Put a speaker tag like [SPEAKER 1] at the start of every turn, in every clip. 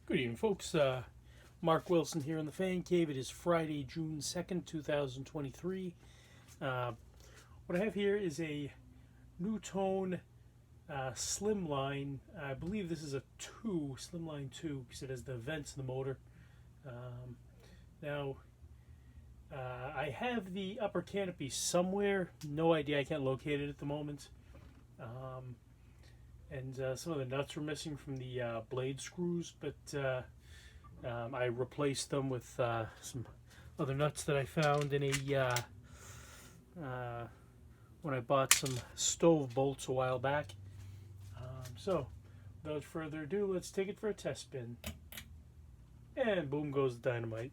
[SPEAKER 1] Good evening, folks. Mark Wilson here in the Fan Cave. It is Friday, June 2nd, 2023. What I have here is a NuTone Slimline. I believe this is a Slimline 2, because it has the vents in the motor. Now, I have the upper canopy somewhere. No idea. I can't locate it at the moment. And some of the nuts were missing from the blade screws, but I replaced them with some other nuts that I found in a when I bought some stove bolts a while back. So without further ado, let's take it for a test spin. And boom goes the dynamite.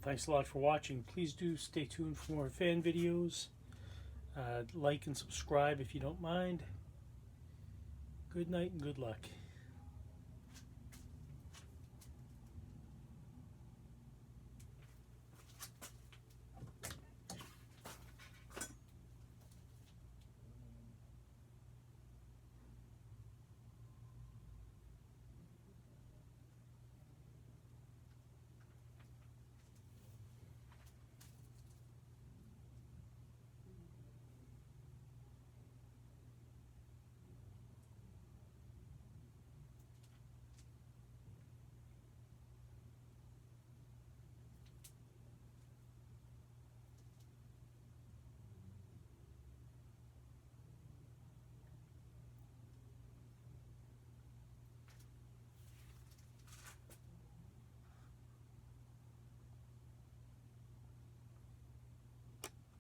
[SPEAKER 1] Thanks a lot for watching. Please do stay tuned for more fan videos. Like and subscribe if you don't mind. Good night and good luck.